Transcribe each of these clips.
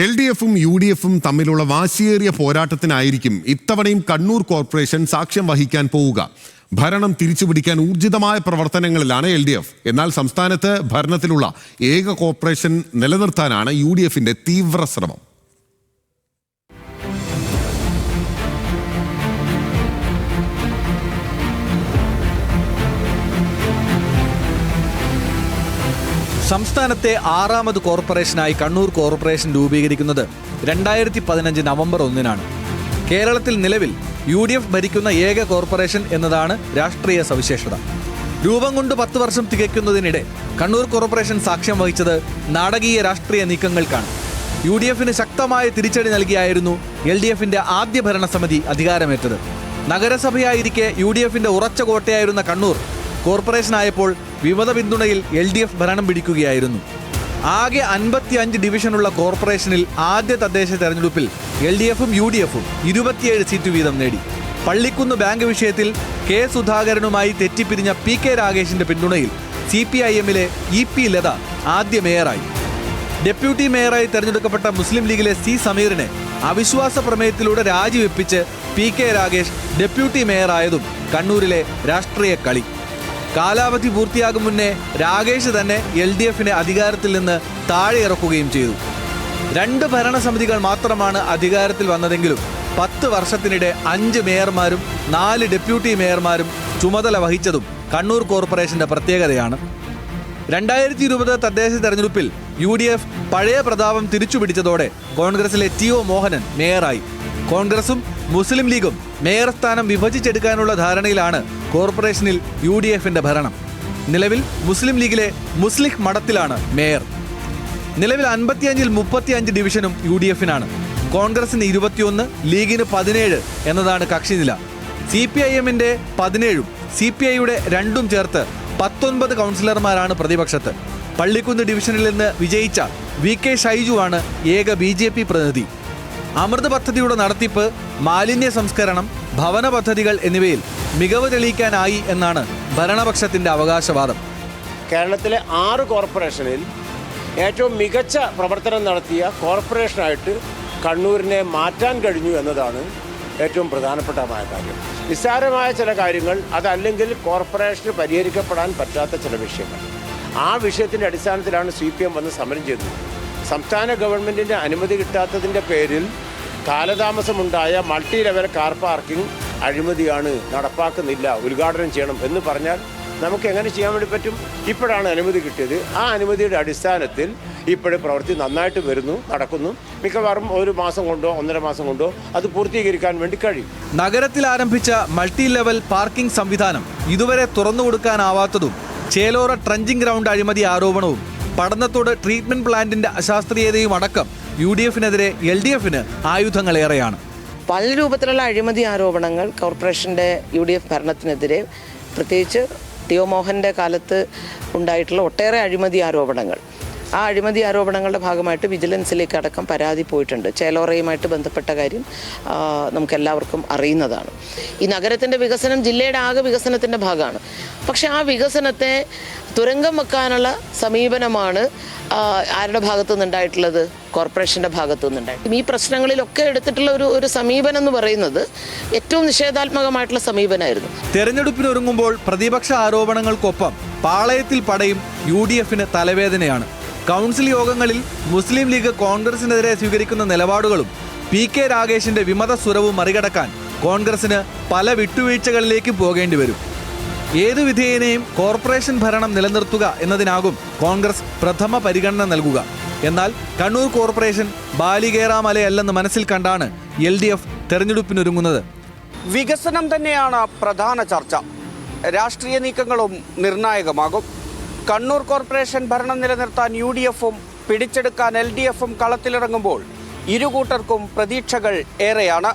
LDFും UDFും തമ്മിലുള്ള വാശിയേറിയ പോരാട്ടത്തിനായിരിക്കും ഇത്തവണയും കണ്ണൂർ കോർപ്പറേഷൻ സാക്ഷ്യം വഹിക്കാൻ പോവുക. ഭരണം തിരിച്ചുപിടിക്കാൻ ഊർജിതമായ പ്രവർത്തനങ്ങളിലാണ് LDF. എന്നാൽ സംസ്ഥാനത്ത് ഭരണത്തിലുള്ള ഏക കോർപ്പറേഷൻ നിലനിർത്താനാണ് UDFിന്റെ തീവ്ര ശ്രമം. സംസ്ഥാനത്തെ 6ാമത് കോർപ്പറേഷനായി കണ്ണൂർ കോർപ്പറേഷൻ രൂപീകരിക്കുന്നത് 2015 നവംബർ 1-നാണ്. കേരളത്തിൽ നിലവിൽ UDF ഭരിക്കുന്ന ഏക കോർപ്പറേഷൻ എന്നതാണ് രാഷ്ട്രീയ സവിശേഷത. രൂപം കൊണ്ട് 10 വർഷം തികയ്ക്കുന്നതിനിടെ കണ്ണൂർ കോർപ്പറേഷൻ സാക്ഷ്യം വഹിച്ചത് നാടകീയ രാഷ്ട്രീയ നീക്കങ്ങൾക്കാണ്. UDFന് ശക്തമായ തിരിച്ചടി നൽകിയായിരുന്നു LDFന്റെ ആദ്യ ഭരണസമിതി അധികാരമേറ്റത്. നഗരസഭയായിരിക്കെ UDFന്റെ ഉറച്ച കോട്ടയായിരുന്ന കണ്ണൂർ കോർപ്പറേഷനായപ്പോൾ വിമത പിന്തുണയിൽ LDF ഭരണം പിടിക്കുകയായിരുന്നു. ആകെ 55 ഡിവിഷനുള്ള കോർപ്പറേഷനിൽ ആദ്യ തദ്ദേശ തെരഞ്ഞെടുപ്പിൽ LDFും UDFും 27 സീറ്റ് വീതം നേടി. പള്ളിക്കുന്ന് ബാങ്ക് വിഷയത്തിൽ K. സുധാകരനുമായി തെറ്റിപ്പിരിഞ്ഞ PK രാഗേഷിന്റെ പിന്തുണയിൽ CPIMലെ EP ലത ആദ്യ മേയറായി. ഡെപ്യൂട്ടി മേയറായി തെരഞ്ഞെടുക്കപ്പെട്ട മുസ്ലിം ലീഗിലെ C. സമീറിനെ അവിശ്വാസ പ്രമേയത്തിലൂടെ രാജിവെപ്പിച്ച് PK രാഗേഷ് ഡെപ്യൂട്ടി മേയറായതും കണ്ണൂരിലെ രാഷ്ട്രീയ കളി. കാലാവധി പൂർത്തിയാകും മുന്നേ രാഗേഷ് തന്നെ LDFനെ അധികാരത്തിൽ നിന്ന് താഴെ ഇറക്കുകയും ചെയ്തു. 2 ഭരണസമിതികൾ മാത്രമാണ് അധികാരത്തിൽ വന്നതെങ്കിലും 10 വർഷത്തിനിടെ 5 മേയർമാരും 4 ഡെപ്യൂട്ടി മേയർമാരും ചുമതല വഹിച്ചതും കണ്ണൂർ കോർപ്പറേഷന്റെ പ്രത്യേകതയാണ്. 2020 തദ്ദേശ തെരഞ്ഞെടുപ്പിൽ UDF പഴയ പ്രതാപം തിരിച്ചുപിടിച്ചതോടെ കോൺഗ്രസിലെ TO മോഹനൻ മേയറായി. കോൺഗ്രസും മുസ്ലിം ലീഗും മേയർ സ്ഥാനം വിഭജിച്ചെടുക്കാനുള്ള ധാരണയിലാണ് കോർപ്പറേഷനിൽ UDFന്റെ ഭരണം. നിലവിൽ മുസ്ലിം ലീഗിലെ മുസ്ലിഹ് മഠത്തിലാണ് മേയർ. നിലവിൽ 55-ൽ 35 ഡിവിഷനും UDFനാണ്. കോൺഗ്രസിന് 21, ലീഗിന് 17 എന്നതാണ് കക്ഷിനില. CPIMന്റെ 17ഉം CPIയുടെ 2ഉം ചേർത്ത് 19 കൗൺസിലർമാരാണ് പ്രതിപക്ഷത്ത്. പള്ളിക്കുന്ന് ഡിവിഷനിൽ നിന്ന് വിജയിച്ച VK ഷൈജുവാണ് ഏക BJP പ്രതിനിധി. അമൃത് പദ്ധതിയുടെ നടത്തിപ്പ്, മാലിന്യ സംസ്കരണം, ഭവന പദ്ധതികൾ എന്നിവയിൽ മികവ് തെളിയിക്കാനായി എന്നാണ് ഭരണപക്ഷത്തിന്റെ അവകാശവാദം. കേരളത്തിലെ 6 കോർപ്പറേഷനിൽ ഏറ്റവും മികച്ച പ്രവർത്തനം നടത്തിയ കോർപ്പറേഷനായിട്ട് കണ്ണൂരിനെ മാറ്റാൻ കഴിഞ്ഞു എന്നതാണ് ഏറ്റവും പ്രധാനപ്പെട്ടമായ കാര്യം. നിസ്സാരമായ ചില കാര്യങ്ങൾ, അതല്ലെങ്കിൽ കോർപ്പറേഷന് പരിഹരിക്കപ്പെടാൻ പറ്റാത്ത ചില വിഷയങ്ങൾ, ആ വിഷയത്തിൻ്റെ അടിസ്ഥാനത്തിലാണ് CPM വന്ന് സമരം ചെയ്തത്. സംസ്ഥാന ഗവൺമെൻറ്റിൻ്റെ അനുമതി കിട്ടാത്തതിൻ്റെ പേരിൽ കാലതാമസമുണ്ടായ മൾട്ടി ലെവൽ കാർ പാർക്കിംഗ് അഴിമതിയാണ്, നടപ്പാക്കുന്നില്ല, ഉദ്ഘാടനം ചെയ്യണം എന്ന് പറഞ്ഞാൽ നമുക്ക് എങ്ങനെ ചെയ്യാൻ വേണ്ടി പറ്റും? ഇപ്പോഴാണ് അനുമതി കിട്ടിയത്. ആ അനുമതിയുടെ അടിസ്ഥാനത്തിൽ ഇപ്പോഴും പ്രവൃത്തി നന്നായിട്ട് വരുന്നു, നടക്കുന്നു. മിക്കവാറും 1 മാസം കൊണ്ടോ 1.5 മാസം കൊണ്ടോ അത് പൂർത്തീകരിക്കാൻ വേണ്ടി കഴിയും. നഗരത്തിൽ ആരംഭിച്ച മൾട്ടി ലെവൽ പാർക്കിംഗ് സംവിധാനം ഇതുവരെ തുറന്നു കൊടുക്കാനാവാത്തതും ചേലോറ ട്രഞ്ചിങ് ഗ്രൗണ്ട് അഴിമതി ആരോപണവും പഠനത്തോട് ട്രീറ്റ്മെന്റ് പ്ലാന്റിന്റെ അശാസ്ത്രീയതയും അടക്കം UDFനെതിരെ LDFന് ആയുധങ്ങളേറെയാണ്. പല രൂപത്തിലുള്ള അഴിമതി ആരോപണങ്ങൾ കോർപ്പറേഷൻ്റെ UDF ഭരണത്തിനെതിരെ, പ്രത്യേകിച്ച് TO മോഹൻ്റെ കാലത്ത് ഉണ്ടായിട്ടുള്ള ഒട്ടേറെ അഴിമതി ആരോപണങ്ങൾ, ആ അഴിമതി ആരോപണങ്ങളുടെ ഭാഗമായിട്ട് വിജിലൻസിലേക്ക് അടക്കം പരാതി പോയിട്ടുണ്ട്. ചേലോറയുമായിട്ട് ബന്ധപ്പെട്ട കാര്യം നമുക്കെല്ലാവർക്കും അറിയുന്നതാണ്. ഈ നഗരത്തിൻ്റെ വികസനം ജില്ലയുടെ ആകെ വികസനത്തിൻ്റെ ഭാഗമാണ്. പക്ഷെ ആ വികസനത്തെ തുരങ്കം വെക്കാനുള്ള സമീപനമാണ് ആരുടെ ഭാഗത്തു നിന്നുണ്ടായിട്ടുള്ളത്? കോർപ്പറേഷൻ്റെ ഭാഗത്തു നിന്നുണ്ടായിട്ട്. ഈ പ്രശ്നങ്ങളിലൊക്കെ എടുത്തിട്ടുള്ള ഒരു സമീപനം എന്ന് പറയുന്നത് ഏറ്റവും നിഷേധാത്മകമായിട്ടുള്ള സമീപനമായിരുന്നു. തെരഞ്ഞെടുപ്പിനൊരുങ്ങുമ്പോൾ പ്രതിപക്ഷ ആരോപണങ്ങൾക്കൊപ്പം പാളയത്തിൽ പടയും UDFന് തലവേദനയാണ്. കൗൺസിൽ യോഗങ്ങളിൽ മുസ്ലിം ലീഗ് കോൺഗ്രസിനെതിരെ സ്വീകരിക്കുന്ന നിലപാടുകളും PK രാഗേഷിന്റെ വിമത സ്വരവും മറികടക്കാൻ കോൺഗ്രസിന് പല വിട്ടുവീഴ്ചകളിലേക്കും പോകേണ്ടി വരും. ഏതു വിധേയനെയും കോർപ്പറേഷൻ ഭരണം നിലനിർത്തുക എന്നതിനാകും കോൺഗ്രസ് പ്രഥമ പരിഗണന നൽകുക. എന്നാൽ കണ്ണൂർ കോർപ്പറേഷൻ ബാലികേറാമലയല്ലെന്ന് മനസ്സിൽ കണ്ടാണ് LDF തെരഞ്ഞെടുപ്പിനൊരുങ്ങുന്നത്. വികസനം തന്നെയാണ് പ്രധാന ചർച്ച. രാഷ്ട്രീയ നീക്കങ്ങളും നിർണായകമാകും. കണ്ണൂർ കോർപ്പറേഷൻ ഭരണം നിലനിർത്താൻ UDFും പിടിച്ചെടുക്കാൻ LDFും കളത്തിലിറങ്ങുമ്പോൾ ഇരുകൂട്ടർക്കും പ്രതീക്ഷകൾ ഏറെയാണ്.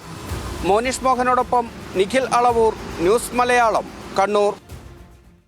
മോനിഷ് മോഹനോടൊപ്പം നിഖിൽ അളവൂർ, ന്യൂസ് മലയാളം, കണ്ണൂർ.